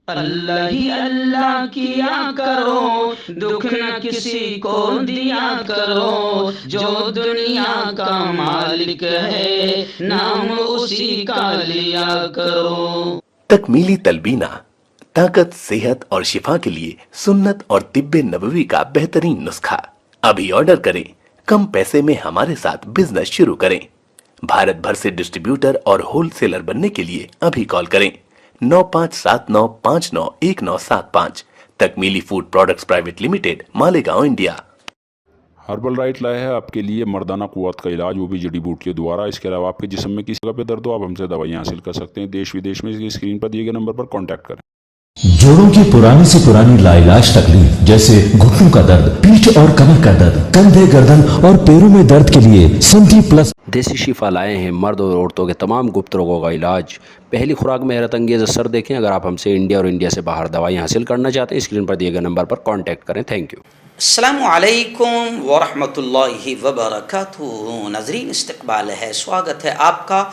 اللہ ہی اللہ کیا کرو، دکھ نہ کسی کو دیا کرو، جو دنیا کا مالک ہے نام اسی کا لیا کرو۔ تکمیلی تلبینہ طاقت، صحت اور شفا کے لیے سنت اور طب نبوی کا بہترین نسخہ۔ ابھی آرڈر کریں، کم پیسے میں ہمارے ساتھ بزنس شروع کریں۔ بھارت بھر سے ڈسٹریبیوٹر اور ہول سیلر بننے کے لیے ابھی کال کریں 9579591975۔ Takmili food products private limited, Malegaon, India. Herbal right لائے ہے آپ کے لیے مردانہ قوت کا علاج، وہ بھی جڑی بوٹیوں دوارا۔ اس کے علاوہ آپ کے جسم میں کسی جگہ پہ درد ہو، آپ ہم سے دوائیاں حاصل کر سکتے ہیں دیش ودیش میں۔ اسکرین پر دیے گئے نمبر پر کانٹیکٹ کریں۔ جوڑوں کی پرانی سے پرانی لاعلاج تکلیف جیسے گھٹنوں کا درد، پیٹھ اور کمر کا درد، کندھے، گردن اور پیروں میں درد کے لیے سنٹی پلس دیسی شفا لائے ہیں مرد اور عورتوں کے تمام گپت روگوں کا علاج۔ پہلی خوراک میں حیرت انگیز اثر دیکھیں۔ اگر آپ ہم سے انڈیا اور انڈیا سے باہر دوائیں حاصل کرنا چاہتے ہیں، اسکرین پر دیے گئے نمبر پر کانٹیکٹ کریں۔ Thank you. السلام علیکم ورحمۃ اللہ وبرکاتہ۔ ناظرین، استقبال ہے، سواگت ہے آپ کا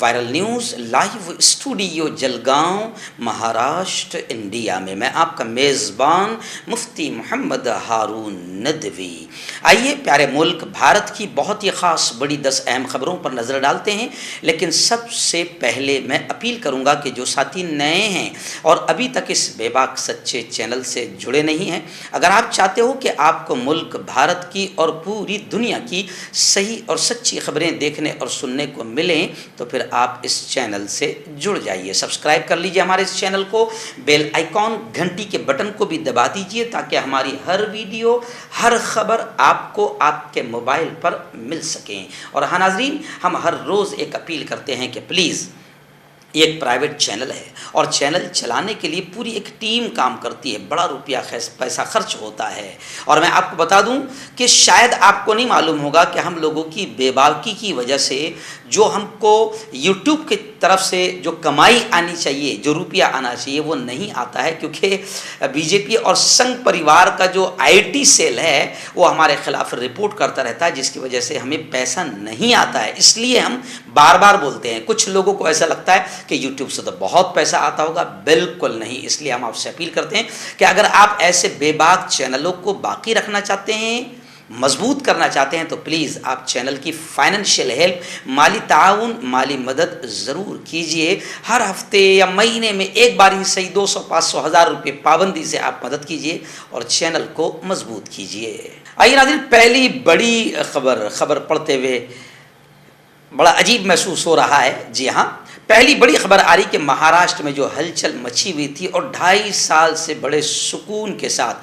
viral news live studio Jalgaon, Maharashtra, India میں۔ میں آپ کا میزبان مفتی محمد ہارون ندوی۔ آئیے پیارے ملک بھارت کی بہت ہی خاص بڑی 10 اہم خبروں پر نظر ڈالتے ہیں، لیکن سب سے پہلے میں اپیل کروں گا کہ جو ساتھی نئے ہیں اور ابھی تک اس بے باک سچے چینل سے جڑے نہیں ہیں، اگر آپ چاہتے ہو کہ آپ کو ملک بھارت کی اور پوری دنیا کی صحیح اور سچی خبریں دیکھنے اور سننے کو ملیں، تو پھر آپ اس چینل سے جڑ جائیے۔ سبسکرائب کر لیجئے ہمارے اس چینل کو، بیل آئیکن گھنٹی کے بٹن کو بھی دبا دیجئے تاکہ ہماری ہر ویڈیو، ہر خبر آپ کو آپ کے موبائل پر مل سکیں۔ اور ہاں ناظرین، ہم ہر روز ایک اپیل کرتے ہیں کہ پلیز، یہ ایک پرائیویٹ چینل ہے اور چینل چلانے کے لیے پوری ایک ٹیم کام کرتی ہے، بڑا روپیہ پیسہ خرچ ہوتا ہے۔ اور میں آپ کو بتا دوں کہ شاید آپ کو نہیں معلوم ہوگا کہ ہم لوگوں کی بے باکی کی وجہ سے جو ہم کو یوٹیوب کی طرف سے جو کمائی آنی چاہیے، جو روپیہ آنا چاہیے، وہ نہیں آتا ہے، کیونکہ بی جے پی اور سنگھ پریوار کا جو آئی ٹی سیل ہے وہ ہمارے خلاف رپورٹ کرتا رہتا ہے، جس کی وجہ سے ہمیں پیسہ نہیں آتا ہے۔ اس لیے ہم بار بار بولتے ہیں۔ کچھ لوگوں کو ایسا لگتا ہے کہ یوٹیوب سے تو بہت پیسہ آتا ہوگا، بالکل نہیں۔ اس لیے ہم آپ سے اپیل کرتے ہیں کہ اگر آپ ایسے بے باک چینلوں کو باقی رکھنا چاہتے ہیں، مضبوط کرنا چاہتے ہیں، تو پلیز آپ چینل کی فائنینشیل ہیلپ، مالی تعاون، مالی مدد ضرور کیجئے۔ ہر ہفتے یا مہینے میں ایک بار ہی صحیح 200، 500، 1000 روپے پابندی سے آپ مدد کیجئے اور چینل کو مضبوط کیجئے۔ آئیے ناظرین، پہلی بڑی خبر پڑھتے ہوئے بڑا عجیب محسوس ہو رہا ہے۔ جی ہاں، پہلی بڑی خبر آ رہی کہ مہاراشٹر میں جو ہلچل مچی ہوئی تھی اور 2.5 سال سے بڑے سکون کے ساتھ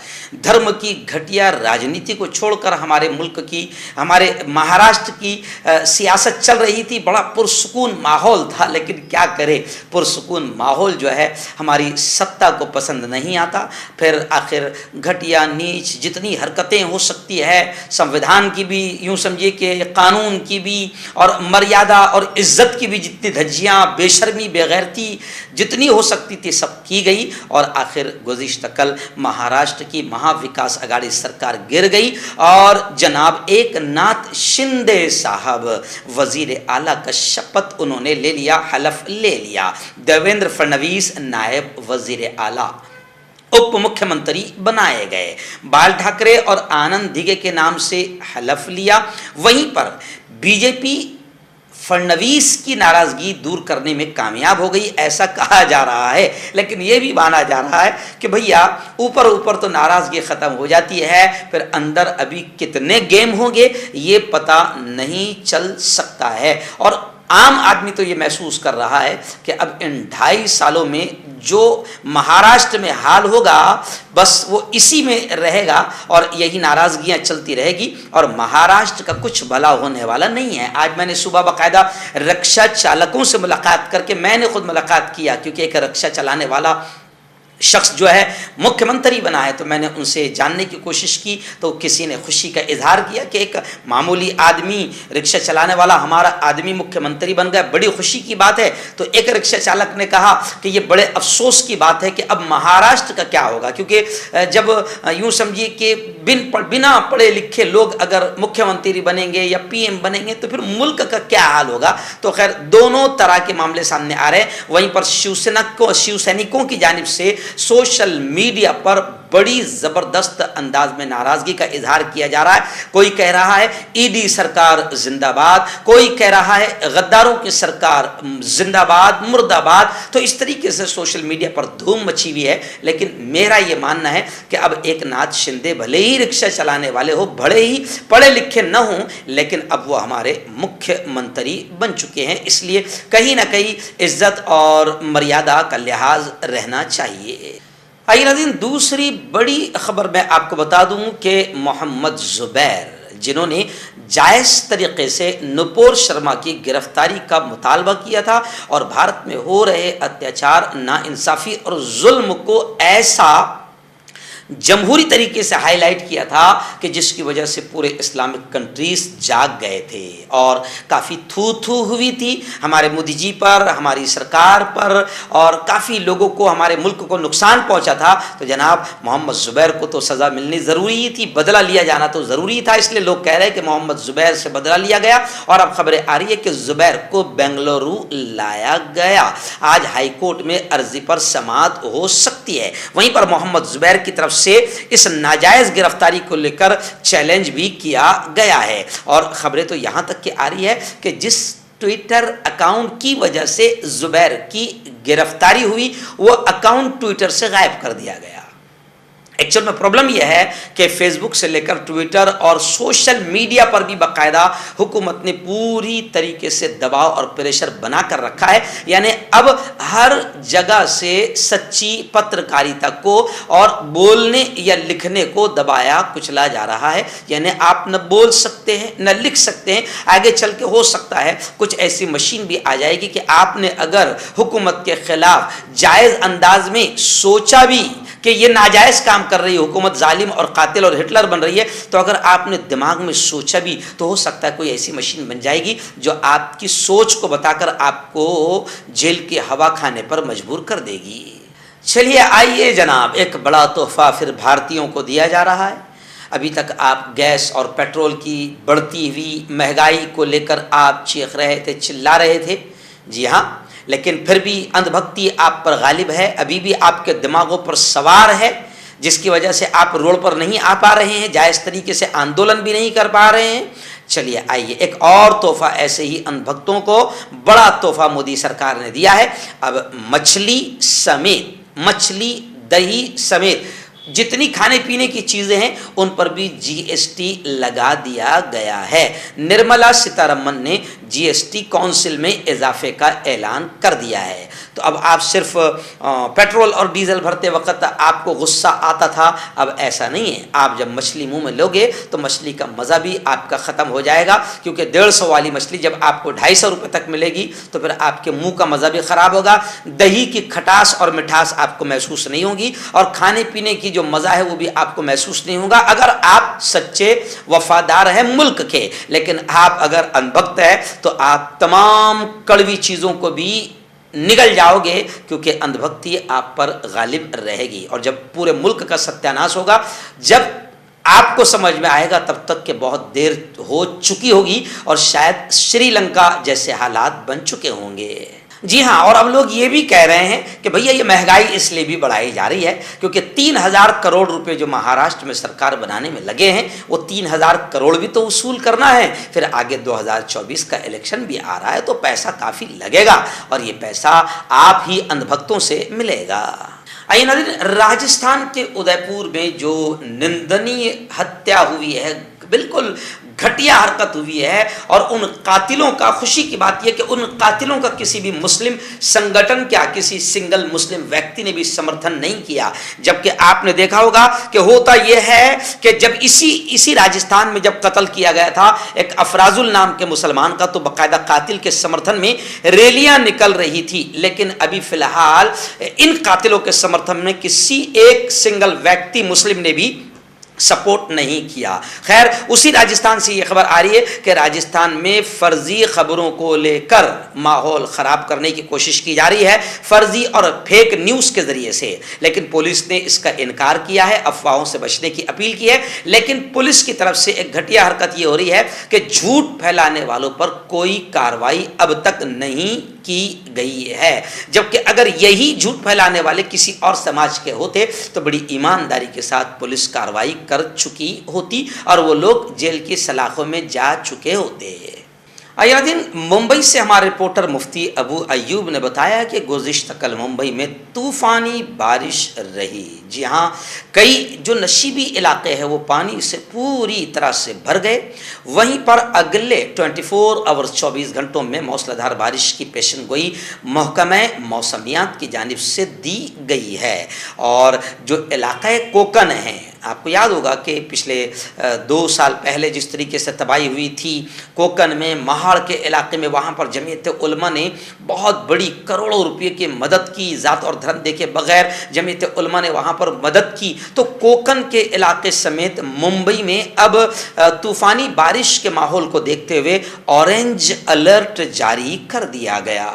دھرم کی گھٹیا راجنیتی کو چھوڑ کر ہمارے ملک کی، ہمارے مہاراشٹر کی سیاست چل رہی تھی، بڑا پرسکون ماحول تھا۔ لیکن کیا کرے، پرسکون ماحول جو ہے ہماری سطح کو پسند نہیں آتا۔ پھر آخر گھٹیا نیچ جتنی حرکتیں ہو سکتی ہے، سنویدھان کی بھی، یوں سمجھیے کہ قانون کی بھی، اور مریادہ اور عزت کی بھی جتنی دھجیاں، بے شرمی، بے غیرتی جتنی ہو سکتی تھی سب کی گئی، اور آخر گزشتہ کل مہاراشٹر کی مہا وکاس اگاڑی سرکار گر گئی اور جناب ایک ناتھ شندے صاحب وزیر اعلیٰ کا شپت انہوں نے لے لیا، حلف لے لیا۔ دیویندر فڈنویس نائب وزیر اعلیٰ، اپ مکھیہ منتری بنائے گئے۔ بال ٹھاکرے اور آنند دیگے کے نام سے حلف لیا۔ وہیں پر بی جے پی فڈنویس کی ناراضگی دور کرنے میں کامیاب ہو گئی، ایسا کہا جا رہا ہے۔ لیکن یہ بھی مانا جا رہا ہے کہ بھیا اوپر تو ناراضگی ختم ہو جاتی ہے، پھر اندر ابھی کتنے گیم ہوں گے یہ پتہ نہیں چل سکتا ہے۔ اور عام آدمی تو یہ محسوس کر رہا ہے کہ اب ان 2.5 سالوں میں جو مہاراشٹر میں حال ہوگا بس وہ اسی میں رہے گا اور یہی ناراضگیاں چلتی رہے گی، اور مہاراشٹر کا کچھ بھلا ہونے والا نہیں ہے۔ آج میں نے صبح باقاعدہ رکشا چالکوں سے ملاقات کر کے میں نے خود ملاقات کیا، کیونکہ ایک رکشا چلانے والا شخص جو ہے مکھیہ منتری بنا ہے، تو میں نے ان سے جاننے کی کوشش کی، تو کسی نے خوشی کا اظہار کیا کہ ایک معمولی آدمی رکشہ چلانے والا ہمارا آدمی مکھیہ منتری بن گیا، بڑی خوشی کی بات ہے۔ تو ایک رکشہ چالک نے کہا کہ یہ بڑے افسوس کی بات ہے کہ اب مہاراشٹر کا کیا ہوگا، کیونکہ جب یوں سمجھیے کہ بنا پڑھے لکھے لوگ اگر مکھیہ منتری بنیں گے یا پی ایم بنیں گے تو پھر ملک کا کیا حال ہوگا۔ تو خیر دونوں طرح کے معاملے سامنے آ رہے ہیں۔ وہیں پر شیو سینیکوں کی جانب سے सोशल मीडिया पर बड़ी ज़बरदस्त अंदाज में नाराज़गी का इजहार किया जा रहा है। कोई कह रहा है ईडी सरकार जिंदाबाद, कोई कह रहा है गद्दारों की सरकार जिंदाबाद मुर्दाबाद। तो इस तरीके से सोशल मीडिया पर धूम मची हुई है। लेकिन मेरा ये मानना है कि अब एकनाथ शिंदे भले ही रिक्शा चलाने वाले हो, भले ही पढ़े लिखे न हों, लेकिन अब वो हमारे मुख्यमंत्री बन चुके हैं, इसलिए कहीं ना कहीं इज्जत और मर्यादा का लिहाज रहना चाहिए। आइए नाज़रीन, दूसरी बड़ी खबर मैं आपको बता दूं कि मोहम्मद ज़ुबैर, जिन्होंने जायज़ तरीके से नुपुर शर्मा की गिरफ्तारी का मुतालबा किया था और भारत में हो रहे अत्याचार, नाइंसाफ़ी और जुल्म को ऐसा जमहूरी तरीके से हाईलाइट किया था कि जिसकी वजह से पूरे इस्लामिक कंट्रीज जाग गए थे और काफ़ी थू थू हुई थी हमारे मोदी जी पर, हमारी सरकार पर, और काफ़ी लोगों को, हमारे मुल्क को नुकसान पहुंचा था। तो जनाब मोहम्मद ज़ुबैर को तो सज़ा मिलनी ज़रूरी ही थी, बदला लिया जाना तो ज़रूरी था, इसलिए लोग कह रहे हैं कि मोहम्मद ज़ुबैर से बदला लिया गया। और अब खबरें आ रही है कि ज़ुबैर को बेंगलुरु लाया गया। आज हाई कोर्ट में अर्जी पर समाअत हो सकती है। वहीं पर मोहम्मद ज़ुबैर की तरफ से इस नाजायज गिरफ्तारी को लेकर चैलेंज भी किया गया है। और खबरें तो यहां तक की आ रही है कि जिस ट्विटर अकाउंट की वजह से ज़ुबैर की गिरफ्तारी हुई, वो अकाउंट ट्विटर से गायब कर दिया गया। एक्चुअल में प्रॉब्लम यह है कि फेसबुक से लेकर ट्विटर और सोशल मीडिया पर भी बाकायदा हुकूमत ने पूरी तरीके से दबाव और प्रेशर बना कर रखा है। यानी अब हर जगह से सच्ची पत्रकारिता को और बोलने या लिखने को दबाया कुचला जा रहा है। यानी आप न बोल सकते हैं न लिख सकते हैं। आगे चल के हो सकता है कुछ ऐसी मशीन भी आ जाएगी कि आपने अगर हुकूमत के खिलाफ जायज़ अंदाज में सोचा भी कि ये नाजायज़ काम कर रही है हुकूमत, जालिम और कातिल और हिटलर बन रही है, तो अगर आपने दिमाग में सोचा भी तो हो सकता है कोई ऐसी मशीन बन जाएगी जो आपकी सोच को बताकर आपको जेल की हवा खाने पर मजबूर कर देगी। चलिए आइए जनाब, एक बड़ा तोहफा फिर भारतीयों को दिया जा रहा है। अभी तक आप गैस और पेट्रोल की बढ़ती हुई महंगाई को लेकर आप चीख रहे थे, चिल्ला रहे थे। जी हाँ, लेकिन फिर भी अंधभक्ति आप पर गालिब है, अभी भी आपके दिमागों पर सवार है, जिसकी वजह से आप रोड पर नहीं आ पा रहे हैं, जायज़ तरीके से आंदोलन भी नहीं कर पा रहे हैं। चलिए आइए, एक और तोहफा ऐसे ही अंधभक्तों को बड़ा तोहफा मोदी सरकार ने दिया है। अब मछली समेत, मछली दही समेत जितनी खाने पीने की चीज़ें हैं उन पर भी जीएसटी लगा दिया गया है। निर्मला सीतारमन ने जीएसटी काउंसिल में इजाफे का ऐलान कर दिया है। तो अब आप सिर्फ पेट्रोल और डीजल भरते वक्त आपको गुस्सा आता था, अब ऐसा नहीं है। आप जब मछली मुंह में लोगे तो मछली का मज़ा भी आपका ख़त्म हो जाएगा, क्योंकि 150 वाली मछली जब आपको 250 रुपये तक मिलेगी तो फिर आपके मुंह का मज़ा भी ख़राब होगा, दही की खटास और मिठास आपको महसूस नहीं होगी, और खाने पीने की जो मज़ा है वो भी आपको महसूस नहीं होगा अगर आप सच्चे वफादार हैं मुल्क के। लेकिन आप अगर अनभक्त हैं तो आप तमाम कड़वी चीज़ों को भी निगल जाओगे, क्योंकि अंधभक्ति आप पर गालिब रहेगी। और जब पूरे मुल्क का सत्यानाश होगा, जब आपको समझ में आएगा, तब तक के बहुत देर हो चुकी होगी और शायद श्रीलंका जैसे हालात बन चुके होंगे। जी हाँ, और अब लोग ये भी कह रहे हैं कि भैया ये महंगाई इसलिए भी बढ़ाई जा रही है क्योंकि 3000 करोड़ रुपए जो महाराष्ट्र में सरकार बनाने में लगे हैं, वो 3000 करोड़ भी तो वसूल करना है। फिर आगे 2024 का इलेक्शन भी आ रहा है, तो पैसा काफ़ी लगेगा और ये पैसा आप ही अंधभक्तों से मिलेगा। आइए नाज़रीन, राजस्थान के उदयपुर में जो निंदनीय हत्या हुई है, बिल्कुल घटिया हरकत हुई है, और उन कातिलों का, खुशी की बात यह कि उन कातिलों का किसी भी मुस्लिम संगठन, क्या किसी सिंगल मुस्लिम व्यक्ति ने भी समर्थन नहीं किया। जबकि आपने देखा होगा कि होता यह है कि जब इसी राजस्थान में जब कत्ल किया गया था एक अफराजुल नाम के मुसलमान का, तो बाकायदा कातिल के समर्थन में रैलियां निकल रही थी। लेकिन अभी फिलहाल इन कातिलों के समर्थन में किसी एक सिंगल व्यक्ति मुस्लिम ने भी सपोर्ट नहीं किया। खैर, उसी राजस्थान से ये खबर आ रही है कि राजस्थान में फर्जी खबरों को लेकर माहौल ख़राब करने की कोशिश की जा रही है, फर्जी और फेक न्यूज़ के ज़रिए से। लेकिन पुलिस ने इसका इनकार किया है, अफवाहों से बचने की अपील की है। लेकिन पुलिस की तरफ से एक घटिया हरकत ये हो रही है कि झूठ फैलाने वालों पर कोई कार्रवाई अब तक नहीं کی گئی ہے، جبکہ اگر یہی جھوٹ پھیلانے والے کسی اور سماج کے ہوتے تو بڑی ایمانداری کے ساتھ پولیس کارروائی کر چکی ہوتی اور وہ لوگ جیل کی سلاخوں میں جا چکے ہوتے۔ آیا دن ممبئی سے ہمارے رپورٹر مفتی ابو ایوب نے بتایا کہ گزشتہ کل ممبئی میں طوفانی بارش رہی۔ جی ہاں، کئی جو نشیبی علاقے ہیں وہ پانی سے پوری طرح سے بھر گئے، وہیں پر اگلے 24 گھنٹوں میں موسلادھار بارش کی پیشن گوئی محکمہ موسمیات کی جانب سے دی گئی ہے۔ اور جو علاقہ کوکن ہیں، آپ کو یاد ہوگا کہ پچھلے 2 سال پہلے جس طریقے سے تباہی ہوئی تھی کوکن میں، مہاڑ کے علاقے میں، وہاں پر جمعیت علماء نے بہت بڑی کروڑوں روپے کی مدد کی، ذات اور دھرم دیکھے بغیر جمعیت علماء نے وہاں پر مدد کی۔ تو کوکن کے علاقے سمیت ممبئی میں اب طوفانی بارش کے ماحول کو دیکھتے ہوئے اورنج الرٹ جاری کر دیا گیا۔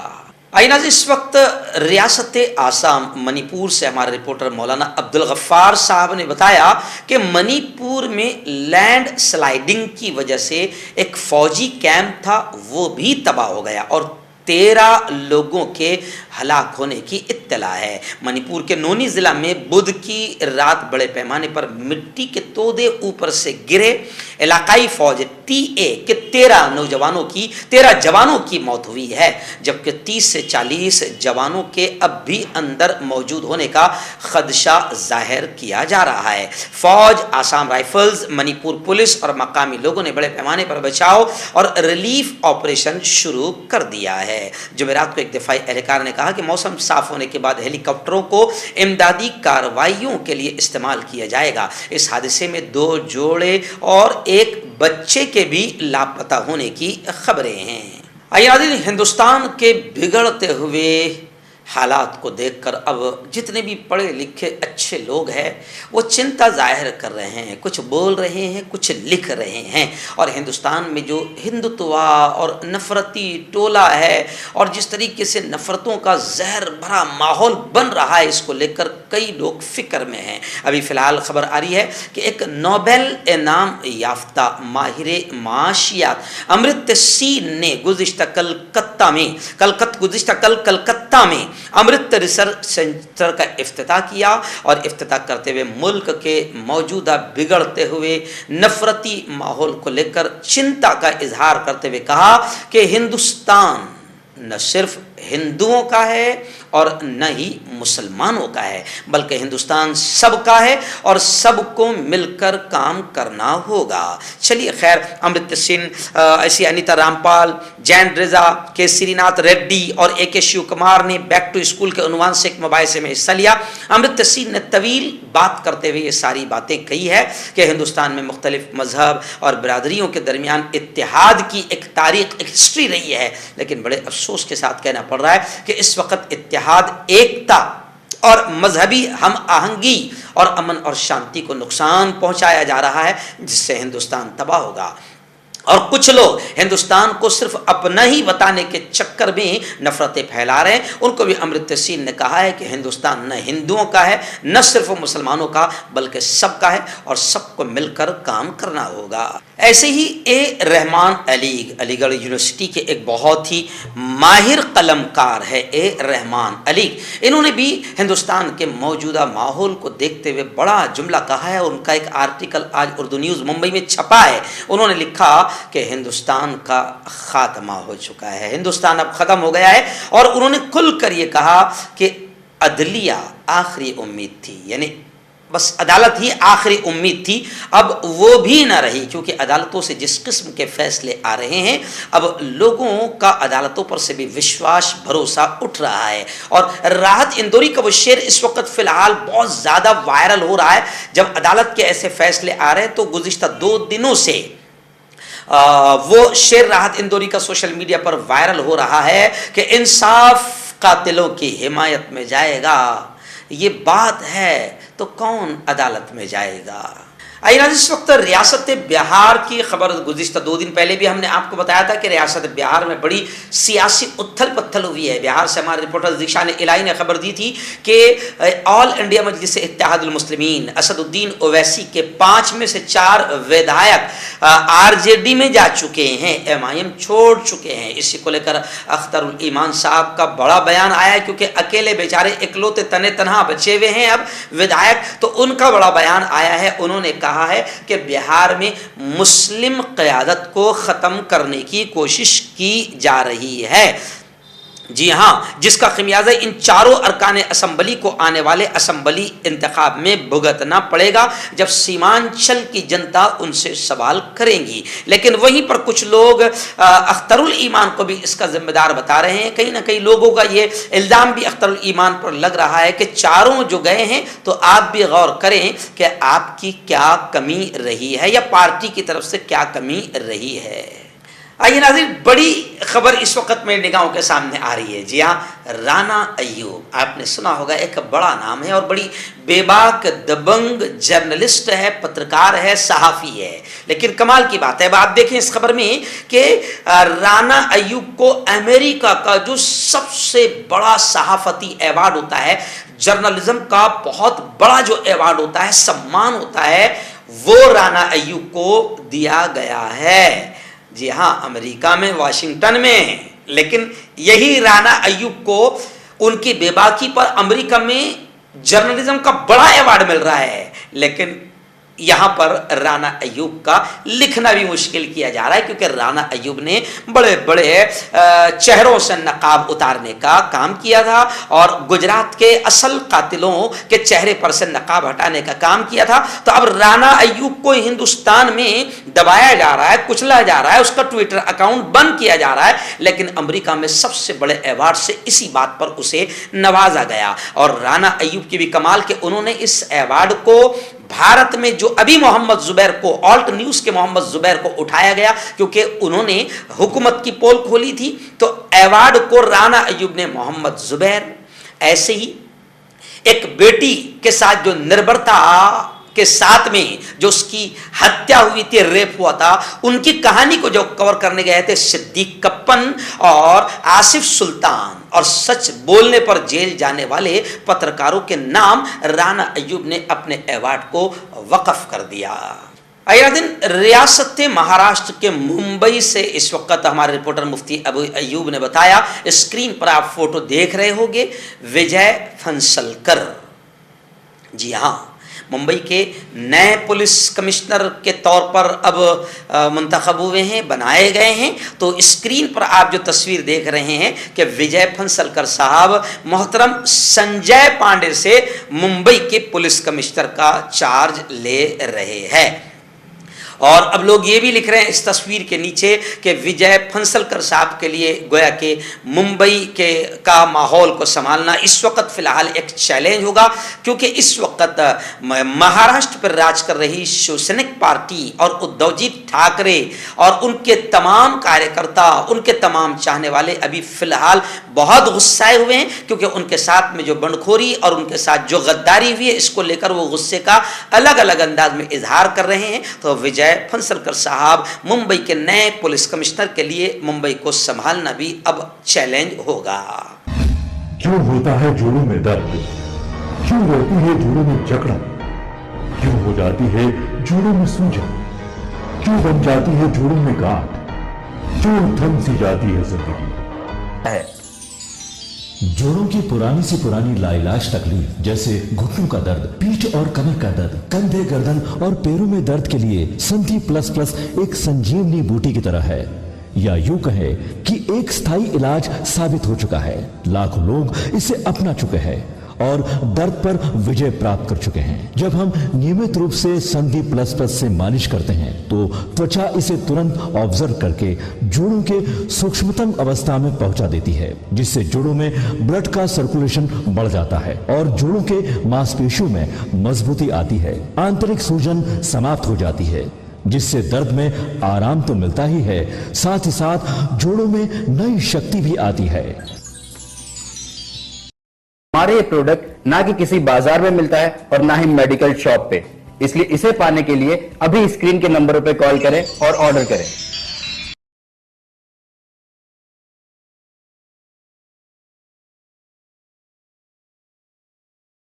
آئیناز اس وقت ریاست آسام منی پور سے ہمارے رپورٹر مولانا عبدالغفار صاحب نے بتایا کہ منی پور میں لینڈ سلائیڈنگ کی وجہ سے ایک فوجی کیمپ تھا، وہ بھی تباہ ہو گیا اور 13 لوگوں کے ہلاک ہونے کی اطلاع ہے۔ منی پور کے نونی ضلع میں بدھ کی رات بڑے پیمانے پر مٹی کے تودے اوپر سے گرے۔ علاقائی فوج TA کے 13 جوانوں کی موت ہوئی ہے، جبکہ 30 سے 40 جوانوں کے اب بھی اندر موجود ہونے کا خدشہ ظاہر کیا جا رہا ہے۔ فوج، آسام رائفلز، منی پور پولیس اور مقامی لوگوں نے بڑے پیمانے پر بچاؤ اور ریلیف آپریشن شروع کر دیا ہے۔ جمعرات کو ایک دفاعی اہلکار نے کہا کہ موسم صاف ہونے کے بعد ہیلی کاپٹروں کو امدادی کارروائیوں کے لیے استعمال کیا جائے گا۔ اس حادثے میں 2 جوڑے اور ایک بچے کے بھی لاپتہ ہونے کی خبریں ہیں۔ آئیے ہندوستان کے بگڑتے ہوئے حالات کو دیکھ کر اب جتنے بھی پڑھے لکھے اچھے لوگ ہیں وہ چنتا ظاہر کر رہے ہیں، کچھ بول رہے ہیں، کچھ لکھ رہے ہیں، اور ہندوستان میں جو ہندتوا اور نفرتی ٹولہ ہے اور جس طریقے سے نفرتوں کا زہر بھرا ماحول بن رہا ہے، اس کو لے کر کئی لوگ فکر میں ہیں۔ ابھی فی الحال خبر آ رہی ہے کہ ایک نوبل انعام یافتہ ماہر معاشیات امرت سین نے گزشتہ کل کلکتہ میں امرت ریسرچ سینٹر کا افتتاح کیا اور افتتاح کرتے ہوئے ملک کے موجودہ بگڑتے ہوئے نفرتی ماحول کو لے کر چنتا کا اظہار کرتے ہوئے کہا کہ ہندوستان نہ صرف ہندوؤں کا ہے اور نہ ہی مسلمانوں کا ہے، بلکہ ہندوستان سب کا ہے اور سب کو مل کر کام کرنا ہوگا۔ چلیے خیر، امرت سین، ایسی انیتا رامپال، جین ریزا، کے سری ناتھ ریڈی اور AK شیو کمار نے بیک ٹو اسکول کے عنوان سے ایک مباحثے میں حصہ لیا۔ امرت سین نے طویل بات کرتے ہوئے یہ ساری باتیں کہی ہے کہ ہندوستان میں مختلف مذہب اور برادریوں کے درمیان اتحاد کی ایک تاریخ، ایک ہسٹری رہی ہے، لیکن بڑے افسوس کے ساتھ کہنا پڑ رہا ہے کہ اس وقت اتحاد، ایکتا اور مذہبی ہم آہنگی اور امن اور شانتی کو نقصان پہنچایا جا رہا ہے، جس سے ہندوستان تباہ ہوگا۔ اور کچھ لوگ ہندوستان کو صرف اپنا ہی بتانے کے چکر میں نفرتیں پھیلا رہے ہیں۔ ان کو بھی امرت سین نے کہا ہے کہ ہندوستان نہ ہندوؤں کا ہے، نہ صرف مسلمانوں کا، بلکہ سب کا ہے اور سب کو مل کر کام کرنا ہوگا۔ ایسے ہی رحمان علی گڑھ یونیورسٹی کے ایک بہت ہی ماہر قلم کار ہے رحمان علی، انہوں نے بھی ہندوستان کے موجودہ ماحول کو دیکھتے ہوئے بڑا جملہ کہا ہے۔ ان کا ایک آرٹیکل آج اردو نیوز ممبئی میں چھپا ہے۔ انہوں نے لکھا کہ ہندوستان کا خاتمہ ہو چکا ہے، ہندوستان اب ختم ہو گیا ہے، اور انہوں نے کھل کر یہ کہا کہ عدلیہ آخری امید تھی، یعنی بس عدالت ہی آخری امید تھی، اب وہ بھی نہ رہی، کیونکہ عدالتوں سے جس قسم کے فیصلے آ رہے ہیں اب لوگوں کا عدالتوں پر سے بھی وشواس، بھروسہ اٹھ رہا ہے۔ اور راحت اندوری کا وہ شعر اس وقت فی الحال بہت زیادہ وائرل ہو رہا ہے۔ جب عدالت کے ایسے فیصلے آ رہے ہیں تو گزشتہ 2 دنوں سے وہ شعر راحت اندوری کا سوشل میڈیا پر وائرل ہو رہا ہے کہ انصاف قاتلوں کی حمایت میں جائے گا، یہ بات ہے تو کون عدالت میں جائے گا۔ आइए नाज़रीन, इस वक्त रियासत बिहार की खबर, गुज़िश्ता 2 दिन पहले भी हमने आपको बताया था कि रियासत बिहार में बड़ी सियासी उथल पत्थल हुई है। बिहार से हमारे रिपोर्टर ज़ीशान इलाही ने खबर दी थी कि ऑल इंडिया मजलिस इत्तेहादुल मुस्लिमीन असदुद्दीन ओवैसी के 5 में से 4 विधायक आरजेडी में जा चुके हैं, एमआईएम छोड़ चुके हैं। इसी को लेकर अख्तरुल ईमान साहब का बड़ा बयान आया है, क्योंकि अकेले बेचारे इकलौते तने तनहा बचे हुए हैं अब विधायक, तो उनका बड़ा बयान आया है। उन्होंने कहा है कि बिहार में मुस्लिम क़यादत को ख़त्म करने की कोशिश की जा रही है। जी हाँ, जिसका खमियाजा इन चारों अरकान असम्बली को आने वाले असम्बली इंतखाब में भुगतना पड़ेगा, जब सीमांचल की जनता उनसे सवाल करेंगी। लेकिन वहीं पर कुछ लोग अख्तरुल ईमान को भी इसका जिम्मेदार बता रहे हैं। कहीं ना कहीं लोगों का ये इल्ज़ाम भी अख्तरुल ईमान पर लग रहा है कि चारों जो गए हैं, तो आप भी गौर करें कि आपकी क्या कमी रही है या पार्टी की तरफ से क्या कमी रही है। आइए नाज़रीन, बड़ी खबर इस वक्त मेरी निगाहों के सामने आ रही है। जी हाँ, राना अय्यूब, आपने सुना होगा, एक बड़ा नाम है और बड़ी बेबाक दबंग जर्नलिस्ट है, पत्रकार है, सहाफ़ी है। लेकिन कमाल की बात है, अब आप देखें इस खबर में कि राना अय्यूब को अमेरिका का जो सबसे बड़ा सहाफ़ती एवार्ड होता है, जर्नलिज्म का बहुत बड़ा जो एवार्ड होता है, सम्मान होता है, वो राना अय्यूब को दिया गया है। जी हाँ, अमेरिका में, वाशिंगटन में। लेकिन यही राना अय्यूब को उनकी बेबाकी पर अमेरिका में जर्नलिज्म का बड़ा अवार्ड मिल रहा है, लेकिन यहाँ पर राना अय्यूब का लिखना भी मुश्किल किया जा रहा है, क्योंकि राना अय्यूब ने बड़े बड़े चेहरों से नकाब उतारने का काम किया था और गुजरात के असल कातिलों के चेहरे पर से नकाब हटाने का काम किया था। तो अब राना अय्यूब को हिंदुस्तान में दबाया जा रहा है, कुचला जा रहा है, उसका ट्विटर अकाउंट बंद किया जा रहा है, लेकिन अमेरिका में सबसे बड़े अवार्ड से इसी बात पर उसे नवाजा गया। और राना अय्यूब की भी कमाल के उन्होंने इस अवार्ड को भारत में जो अभी मोहम्मद जुबैर को, ऑल्ट न्यूज़ के मोहम्मद जुबैर को उठाया गया, क्योंकि उन्होंने हुकूमत की पोल खोली थी, तो अवार्ड को राना अय्यूब ने मोहम्मद जुबैर, ऐसे ही एक बेटी के साथ जो निर्भरता के साथ में जो उसकी हत्या हुई थी, रेप हुआ था, उनकी कहानी को जो कवर करने गए थे सिद्दीक कप्पन और आसिफ सुल्तान, और सच बोलने पर जेल जाने वाले पत्रकारों के नाम राना अय्यूब ने अपने अवार्ड को वक्फ कर दिया। अगला दिन रियासत महाराष्ट्र के मुंबई से इस वक्त हमारे रिपोर्टर मुफ्ती अबू अय्यूब ने बताया, स्क्रीन पर आप फोटो देख रहे होंगे, विजय फंसलकर। जी हाँ, मुंबई के नए पुलिस कमिश्नर के तौर पर अब मुंतखब हुए हैं, बनाए गए हैं। तो स्क्रीन पर आप जो तस्वीर देख रहे हैं कि विजय फंसलकर साहब मोहतरम संजय पांडे से मुंबई के पुलिस कमिश्नर का चार्ज ले रहे हैं। और अब लोग ये भी लिख रहे हैं इस तस्वीर के नीचे कि विजय फंसलकर साहब के लिए गोया कि मुंबई के का माहौल को संभालना इस वक्त फ़िलहाल एक चैलेंज होगा, क्योंकि इस वक्त महाराष्ट्र पर राज कर रही शिवसैनिक पार्टी और उद्धवजी ठाकरे और उनके तमाम कार्यकर्ता, उनके तमाम चाहने वाले अभी फ़िलहाल बहुत गुस्साए हुए हैं, क्योंकि उनके साथ में जो बंडखोरी और उनके साथ जो गद्दारी हुई है, इसको लेकर वो गुस्से का अलग अलग अंदाज में इजहार कर रहे हैं। तो विजय फंसलकर साहब मुंबई के नए पुलिस कमिश्नर के लिए मुंबई को संभालना भी अब चैलेंज होगा। क्यों होता है जोड़ों में दर्द, क्यों रहती है जोड़ों में जकड़न, क्यों हो जाती है जोड़ों में सूजन, क्यों बन जाती है जोड़ों में गांठ, क्यों थम सी जाती है जिंदगी। जोड़ों की पुरानी से पुरानी लाइलाज तकलीफ जैसे घुटनों का दर्द, पीठ और कमर का दर्द, कंधे, गर्दन और पैरों में दर्द के लिए संधि प्लस प्लस एक संजीवनी बूटी की तरह है, या यूं कहे कि एक स्थायी इलाज साबित हो चुका है। लाखों लोग इसे अपना चुके हैं और दर्द पर विजय प्राप्त कर चुके हैं। जब हम नियमित रूप से संधि प्लस प्लस से मालिश करते हैं तो त्वचा इसे तुरंत ऑब्जर्व करके जोड़ों के सूक्ष्मतम अवस्था में पहुंचा देती है, जिससे जोड़ों में ब्लड का सर्कुलेशन बढ़ जाता है और जोड़ों के मांसपेशियों में मजबूती आती है। आंतरिक सूजन समाप्त हो जाती है, जिससे दर्द में आराम तो मिलता ही है, साथ ही साथ जोड़ों में नई शक्ति भी आती है। हमारे ये प्रोडक्ट ना कि किसी बाजार में मिलता है और ना ही मेडिकल शॉप पे। اس لیے اسے پانے کے لیے ابھی اسکرین کے نمبروں پہ کال کریں اور آرڈر کریں.